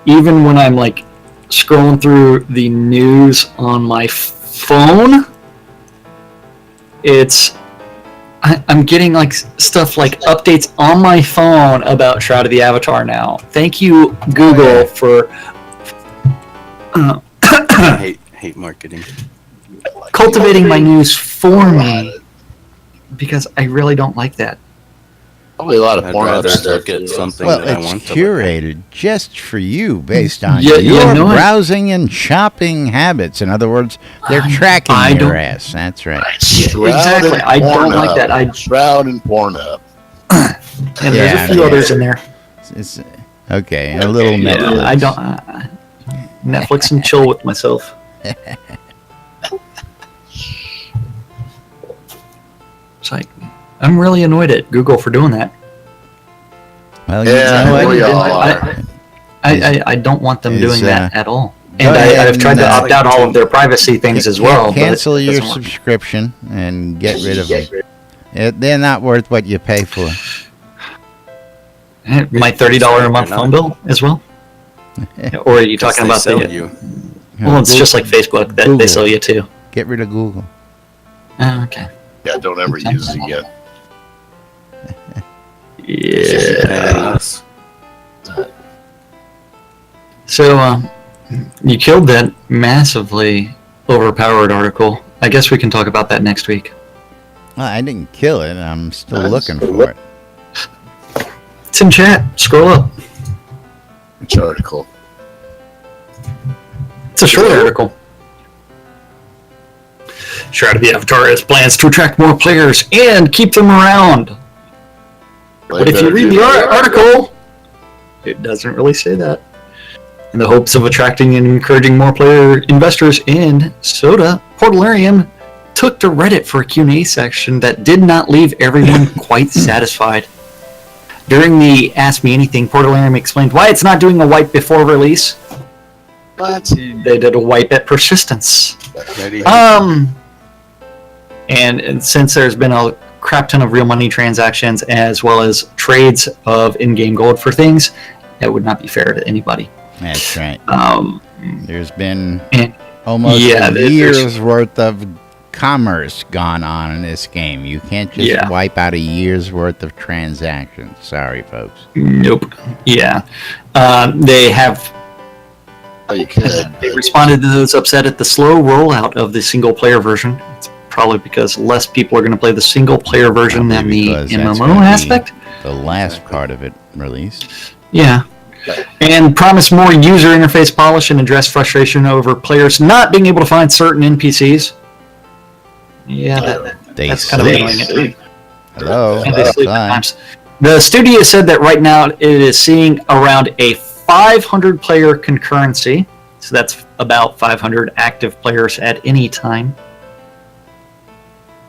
even when I'm like scrolling through the news on my phone, I'm getting like stuff like updates on my phone about Shroud of the Avatar now. Thank you, Google, for I hate marketing. cultivating my news for me, because I really don't like that. Probably a lot of I'd porn rather stuff. look at something Well, that I it's want to look at. curated just for you based on Yeah, your you know it. browsing and shopping habits. In other words, they're tracking I your don't- ass. That's right. Shroud exactly. and I don't like Pornhub. that. Shroud and Pornhub. And there's Yeah, a few yeah. others in there. It's okay. A little Yeah, Netflix. I don't Netflix and chill with myself. It's like I'm really annoyed at Google for doing that. Well, Yeah, you know what? we all I- are. I don't want them Is, doing that at all. go And ahead I've tried and, to opt out all of their privacy things as well. but Cancel it your doesn't work. subscription and get rid of them. They're not worth what you pay for. My $30 a month They're phone not. bill as well. Or are you Because talking they about sell the? you. Well, it's just like Facebook that Google. they sell you too. Get rid of Google. Oh, okay. Yeah, don't ever use it again. Yeah. And us. So, you killed that massively overpowered article. I guess we can talk about that next week. Well, I didn't kill it. I'm still Nice. looking for it. It's in chat. Scroll up. Which article? It's a short article. Shroud of the Avatar has plans to attract more players and keep them around. But if you read the article, it doesn't really say that. In the hopes of attracting and encouraging more player investors in Soda, Portalarium took to Reddit for a Q&A section that did not leave everyone quite satisfied. During the Ask Me Anything, Portalarium explained why it's not doing a wipe before release. What? They did a wipe at persistence. Ready? And since there's been a crap ton of real money transactions as well as trades of in-game gold for things, that would not be fair to anybody. That's right. Um, There's been and- almost yeah, a there's- year's worth of commerce gone on in this game. You can't just wipe out a year's worth of transactions. Sorry, folks. Nope. Yeah. They have. Oh, you could. They responded to those upset at the slow rollout of the single-player version. It's probably because less people are going to play the single-player version than the Because that's MMO gonna be aspect. The last part of it released. Yeah. And promise more user interface polish and address frustration over players not being able to find certain NPCs. Yeah, that's kind of annoying. Hello. And they sleep at Fine. times. The studio said that right now it is seeing around a 500 player concurrency. So that's about 500 active players at any time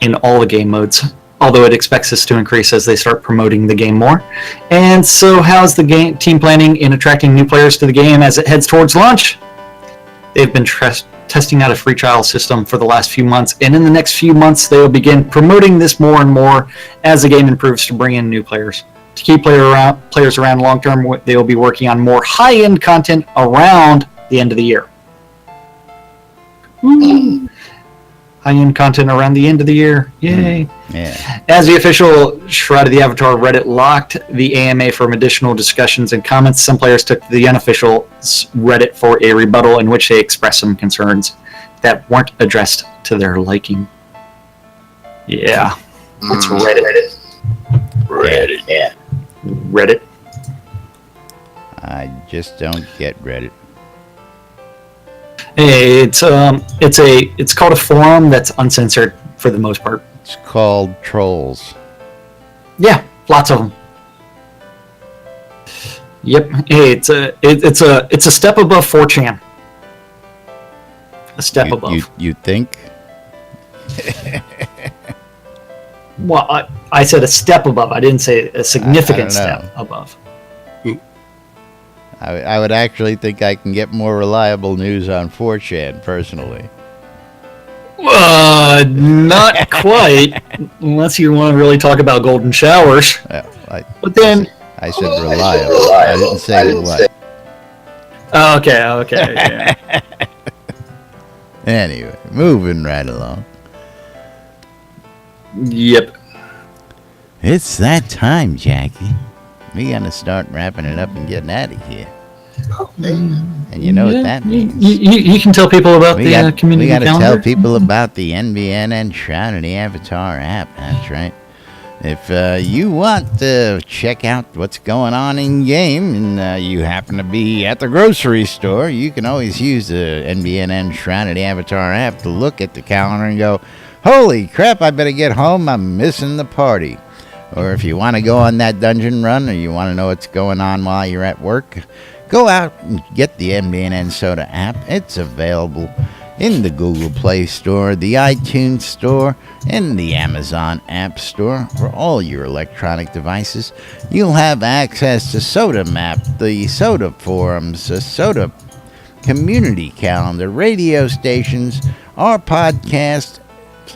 in all the game modes. Although it expects this to increase as they start promoting the game more. And so how's the game team planning in attracting new players to the game as it heads towards launch? They've been testing out a free trial system for the last few months, and in the next few months they will begin promoting this more and more as the game improves to bring in new players. To keep players around long term, they will be working on more high-end content around the end of the year. Woo. High-end content around the end of the year. Yay. Yeah. As the official Shroud of the Avatar Reddit locked the AMA for additional discussions and comments, some players took to the unofficial Reddit for a rebuttal in which they expressed some concerns that weren't addressed to their liking. Yeah. It's Reddit. Reddit. Yeah. Reddit. I just don't get Reddit. Hey, it's called a forum that's uncensored for the most part. It's called Trolls. Yeah, lots of them. Yep. Hey, it's a step above 4chan. A step above. You think? Well, I said a step above. I didn't say a significant step above. I would actually think I can get more reliable news on 4chan, personally. Not quite, unless you want to really talk about golden showers. But then... I said reliable. I didn't say what. Okay. Yeah. Anyway, moving right along. Yep. It's that time, Jackie. We gotta start wrapping it up and getting out of here. And you know what that means. You can tell people about the community We gotta calendar. tell people about the NBNN Shroud of the Avatar app. That's right. If you want to check out what's going on in game and you happen to be at the grocery store, you can always use the NBNN Shroud of the Avatar app to look at the calendar and go, holy crap, I better get home, I'm missing the party. Or if you want to go on that dungeon run or you want to know what's going on while you're at work, go out and get the NBNN Soda app. It's available in the Google Play Store, the iTunes Store, and the Amazon App Store for all your electronic devices. You'll have access to Soda Map, the Soda Forums, the Soda Community Calendar, radio stations, our podcast,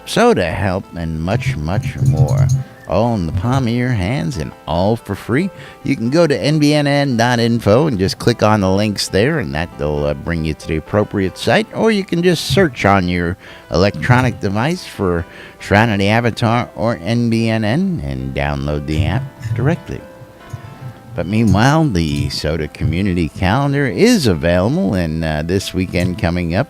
Soda Help, and much, much more. All in the palm of your hands and all for free. You can go to nbnn.info and just click on the links there, and that'll bring you to the appropriate site. Or you can just search on your electronic device for Shroud of the Avatar or NBNN and download the app directly. But meanwhile, the Soda Community Calendar is available, and this weekend coming up,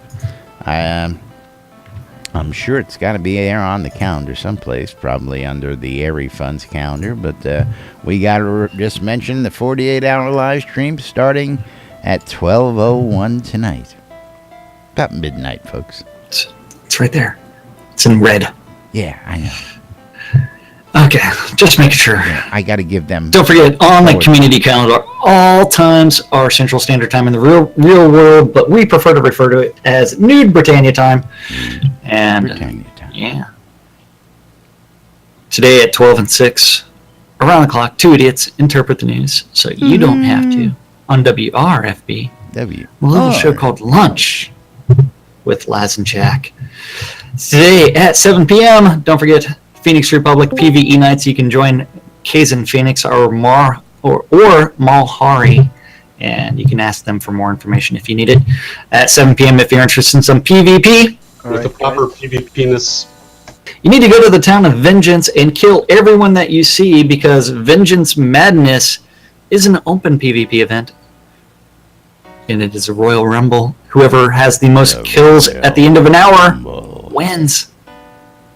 I'm sure it's got to be there on the calendar someplace, probably under the Airy Funds calendar. But we got to just mention the 48-hour live stream starting at 12:01 tonight. About midnight, folks. It's right there. It's in red. Yeah, I know. Okay, just making sure. Yeah, I got to give them. Don't forget, on the forward. community calendar, all times are Central Standard Time in the real world, but we prefer to refer to it as Nude Britannia Time. And Britannia time. yeah, today at 12 and 6, around the clock, two idiots interpret the news, so you don't have to. On WRFB, a little show called Lunch with Laz and Jack. Today at 7 p.m. Don't forget Phoenix Republic PvE nights. You can join Kazan Phoenix or Malhari, and you can ask them for more information if you need it. At 7 p.m. if you're interested in some PvP. With the proper PvP-ness. You need to go to the town of Vengeance and kill everyone that you see, because Vengeance Madness is an open PvP event. And it is a Royal Rumble. Whoever has the most kills at the end of an hour wins.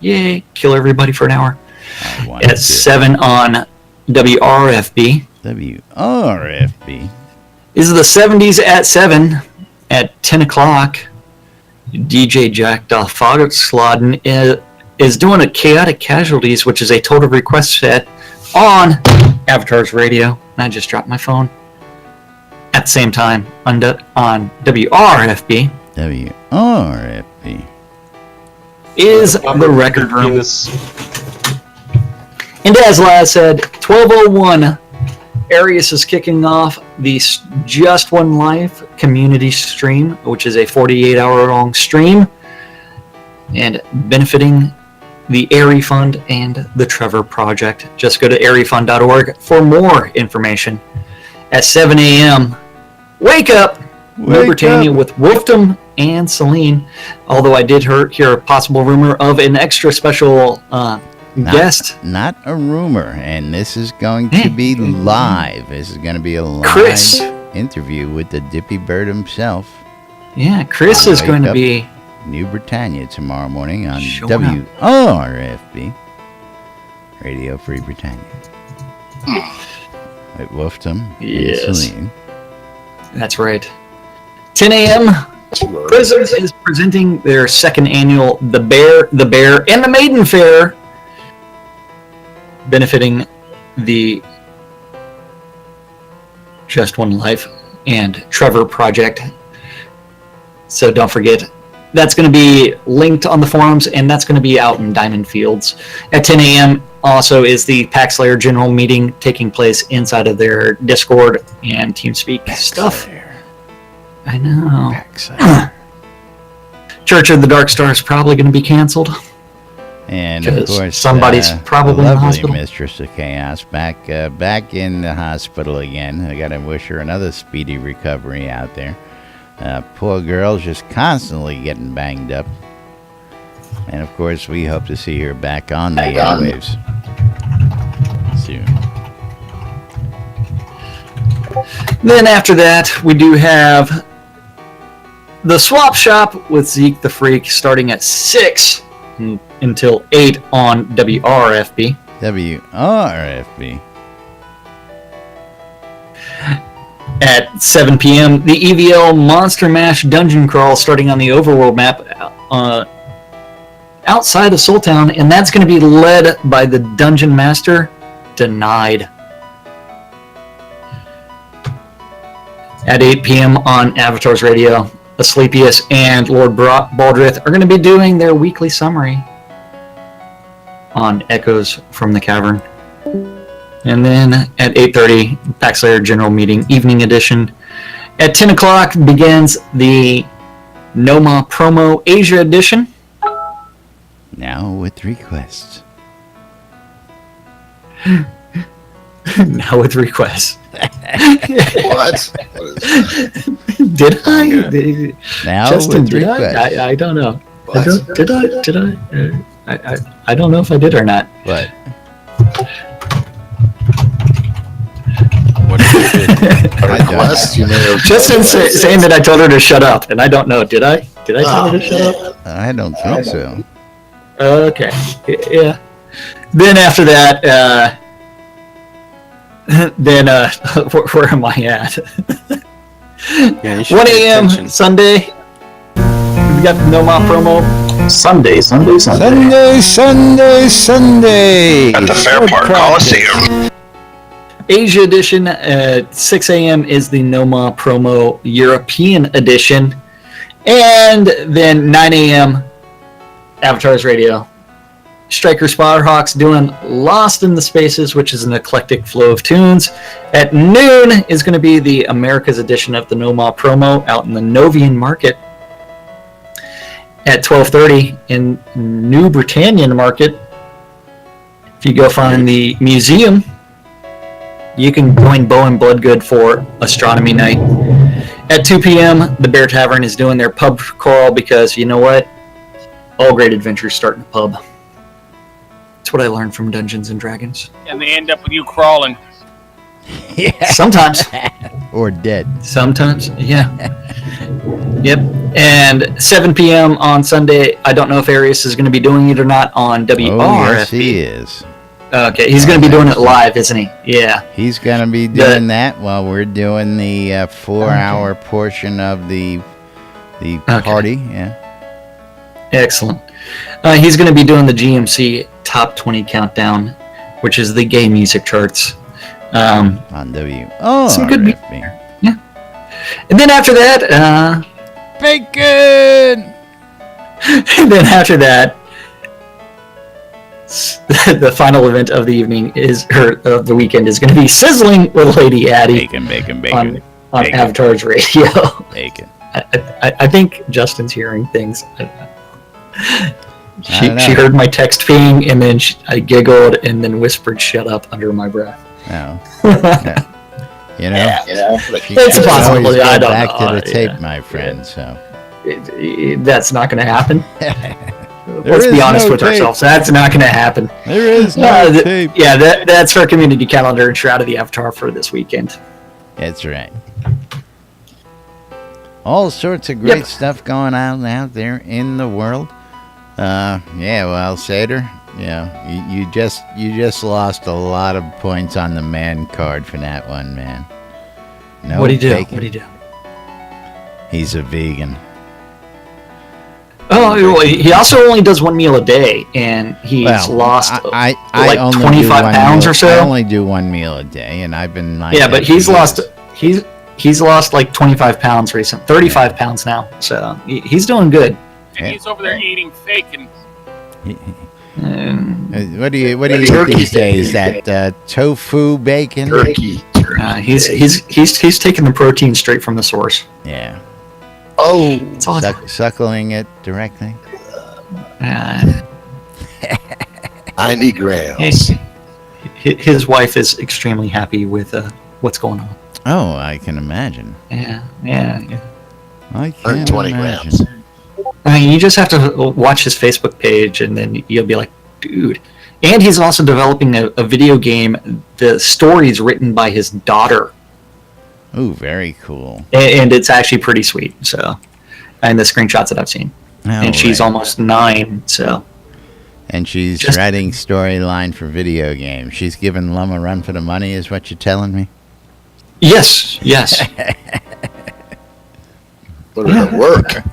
Yay, kill everybody for an hour. At 7 on WRFB. WRFB. Is the 70s at 7 at 10 o'clock. DJ Jack Fogelsladen is doing a Chaotic Casualties, which is a total request set on Avatar's Radio. And I just dropped my phone. At the same time on WRFB. WRFB. Is the record room. And as Laz said, 12:01, Arius is kicking off the Just One Life community stream, which is a 48-hour-long stream, and benefiting the Airy Fund and the Trevor Project. Just go to airyfund.org for more information. At 7 a.m., wake up! New Britannia with Wolfdom and Celine. Although I did hear a possible rumor of an extra special guest. Not a rumor, and this is going to be live. This is going to be a live Chris. interview with the Dippy Bird himself. Yeah, Chris is going to be New Britannia tomorrow morning on Sure. WRFB, Radio Free Britannia. With Wolfdom and Celine. That's right. 10 a.m. Prism is presenting their second annual The Bear, and the Maiden Fair, benefiting the Just One Life and Trevor Project. So don't forget, that's going to be linked on the forums, and that's going to be out in Diamond Fields. At 10 a.m. also is the Paxlayer General Meeting taking place inside of their Discord and TeamSpeak stuff. I know. Church of the Dark Star is probably going to be canceled. And of course, somebody's probably in the lovely hospital. Mistress of Chaos back in the hospital again. I got to wish her another speedy recovery out there. Poor girl's just constantly getting banged up. And of course, we hope to see her back on the airwaves soon. Then after that, we do have the Swap Shop with Zeke the Freak starting at 6 until 8 on WRFB. WRFB. At 7 p.m., the EVL Monster Mash Dungeon Crawl starting on the Overworld map outside of Soultown, and that's going to be led by the Dungeon Master, Denied. At 8 p.m. on Avatar's Radio, Asclepius and Lord Baldrith are going to be doing their weekly summary on Echoes from the Cavern. And then at 8:30, Paxlayer General Meeting Evening Edition. At 10 o'clock begins the Noma Promo Asia Edition. Now with requests. Now with requests. What? Did I? Now Justin, with did requests. I don't know. What? Did I? I don't know if I did or not. What? What if you did? A request? You may have Justin saying that I told her to shut up, and I don't know. Did I? Did I tell her to shut up? I don't think so. Okay. Yeah. Then after that, where am I at? Yeah, you should 1 pay a.m. attention. Sunday. We got the No More promo Sunday. Sunday. At the Fairpark Coliseum. Asia edition at 6 a.m. is the No More promo European edition. And then 9 a.m. Avatars Radio. Striker Spotterhawks doing Lost in the Spaces, which is an eclectic flow of tunes. At noon is going to be the Americas edition of the No More promo out in the Novian Market. At 12:30 in New Britannia Market, if you go find the museum, you can join Bo and Bloodgood for Astronomy Night. At 2 p.m., the Bear Tavern is doing their pub crawl because, you know what? All great adventures start in a pub. That's what I learned from Dungeons and Dragons. And they end up with you crawling. Yeah. Sometimes. Or dead. Sometimes, yeah. Yep. And 7 p.m. on Sunday, I don't know if Arius is going to be doing it or not on WRFB. Oh, yes, he is. Okay, he's going to be doing it live, isn't he? Yeah. He's going to be doing that while we're doing the 4-hour portion of the party. Yeah. Excellent. He's going to be doing the GMC Top 20 Countdown, which is the gay music charts. On WRFB. Some good yeah. And then after that, bacon! And then after that, the final event of the evening of the weekend is going to be Sizzling with Lady Addie. Bacon. On Avatars Radio. Bacon. I think Justin's hearing things. She heard my text ping, and then I giggled and then whispered "shut up" under my breath. No. Yeah. You know, It's a possibility. I don't back know. to the tape, my friend. So that's not going to happen. There Let's be is honest no with tape. ourselves. That's not going to happen. There is no tape. Yeah, that's our community calendar and Shroud of the Avatar for this weekend. That's right. All sorts of great stuff going on out there in the world. Well, Sater, you just lost a lot of points on the man card for that one, man. No What'd he do? bacon. What'd he do? He's a vegan. Oh, he also only does one meal a day, and he's lost I like 25 pounds or so. I only do one meal a day, and I've been like but he's lost like 25 pounds recently, 35 pounds now. So he's doing good. And he's over there eating fake and. What do you eat these days? That tofu bacon? Turkey. He's taking the protein straight from the source. Yeah. Oh, Suckling it directly. 90 grams. His wife is extremely happy with what's going on. Oh, I can imagine. Yeah. I can 120 imagine. grams. I mean, you just have to watch his Facebook page, and then you'll be like, dude. And he's also developing a video game. The story's written by his daughter. Ooh, very cool. And it's actually pretty sweet. So, and the screenshots that I've seen. And she's almost 9, so. And she's writing storyline for video games. She's giving Lum a run for the money, is what you're telling me? Yes. Put it at work.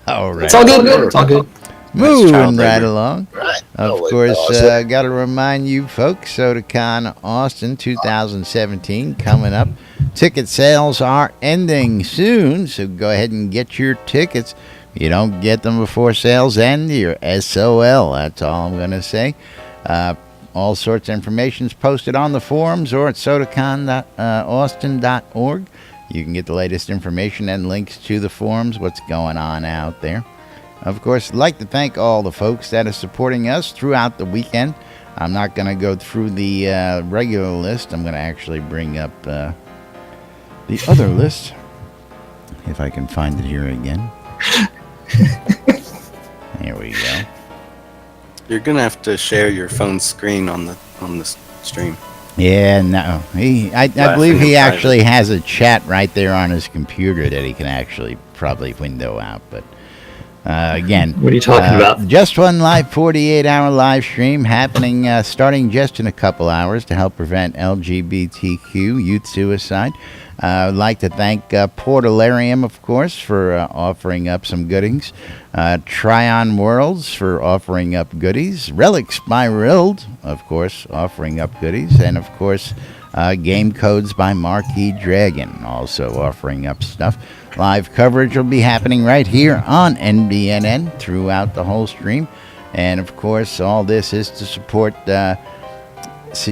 All right. It's all good. It's all good. Moving right along. Right. Of course, got to remind you folks, SodaCon Austin 2017 coming up. Ticket sales are ending soon, so go ahead and get your tickets. If you don't get them before sales end, you're SOL. That's all I'm going to say. All sorts of information is posted on the forums or at sodacon.austin.org. You can get the latest information and links to the forums, what's going on out there. Of course, I'd like to thank all the folks that are supporting us throughout the weekend. I'm not going to go through the regular list. I'm going to actually bring up the other list, if I can find it here again. There we go. You're gonna have to share your phone screen on the stream. Yeah, no. I believe he actually has a chat right there on his computer that he can actually probably window out. But again, what are you talking about? Just One live 48-hour live stream happening starting just in a couple hours to help prevent LGBTQ youth suicide. I'd like to thank Portalarium, of course, for offering up some goodies. Tryon Worlds for offering up goodies. Relics by Rild, of course, offering up goodies. And, of course, Game Codes by Marquee Dragon, also offering up stuff. Live coverage will be happening right here on NBNN throughout the whole stream. And, of course, all this is to support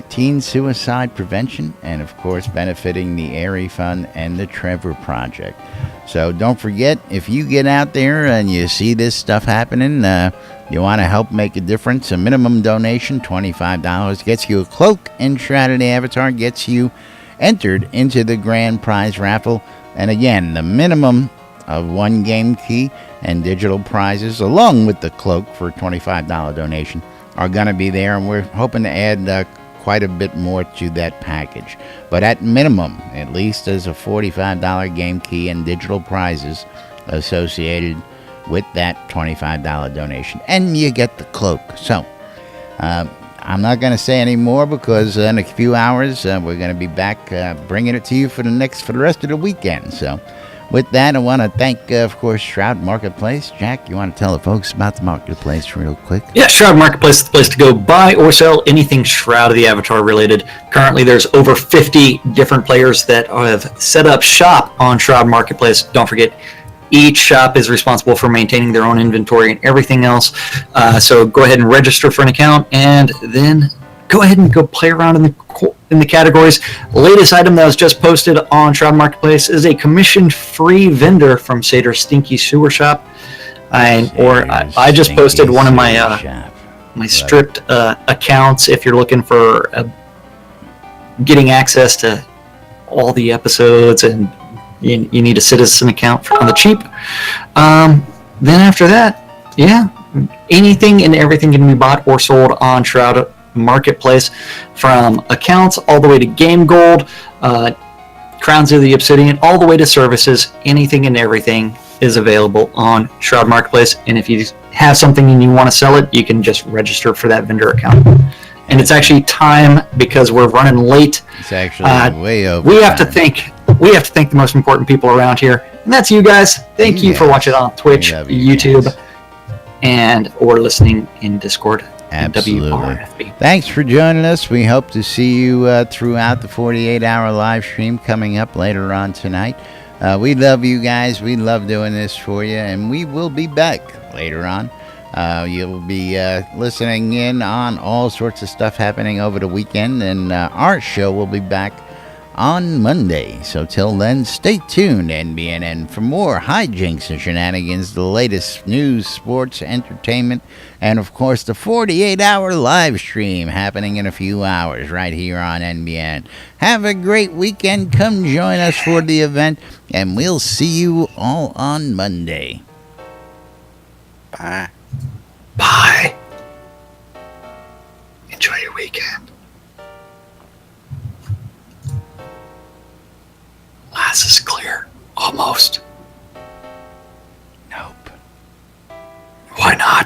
teen suicide prevention and, of course, benefiting the Airy Fund and the Trevor Project. So don't forget, if you get out there and you see this stuff happening, you want to help make a difference, a minimum donation, $25, gets you a cloak and Shrouded Avatar, gets you entered into the grand prize raffle. And again, the minimum of 1 game key and digital prizes, along with the cloak for a $25 donation, are going to be there. And we're hoping to add quite a bit more to that package. But at minimum, at least there's a $45 game key and digital prizes associated with that $25 donation. And you get the cloak. So, I'm not going to say any more because in a few hours we're going to be back bringing it to you for the rest of the weekend. So, with that, I want to thank, of course, Shroud Marketplace. Jack, you want to tell the folks about the marketplace real quick? Yeah, Shroud Marketplace is the place to go buy or sell anything Shroud of the Avatar related. Currently, there's over 50 different players that have set up shop on Shroud Marketplace. Don't forget, each shop is responsible for maintaining their own inventory and everything else. So go ahead and register for an account, and then go ahead and go play around in the categories. The latest item that was just posted on Shroud Marketplace is a commission-free vendor from Sator's Stinky Sewer Shop. I just posted one of my stripped accounts if you're looking for getting access to all the episodes and you need a citizen account on the cheap. Then after that, yeah, anything and everything can be bought or sold on Shroud Marketplace, from accounts all the way to game gold, Crowns of the Obsidian, all the way to services. Anything and everything is available on Shroud Marketplace. And if you have something and you want to sell it, you can just register for that vendor account. And it's actually time because we're running late. It's actually way over. We have to thank the most important people around here, and that's you guys. Thank you for watching on Twitch, YouTube, and or listening in Discord. Absolutely. WRFB. Thanks for joining us. We hope to see you throughout the 48-hour live stream coming up later on tonight. We love you guys. We love doing this for you, and we will be back later on. You'll be listening in on all sorts of stuff happening over the weekend, and our show will be back on Monday. So till then, stay tuned, NBNN, for more hijinks and shenanigans, the latest news, sports, entertainment, and of course the 48-hour live stream happening in a few hours right here on NBN. Have a great weekend. Come join us for the event, and we'll see you all on Monday. Bye. Bye. Enjoy your weekend. Glass is clear. Almost. Nope. Why not?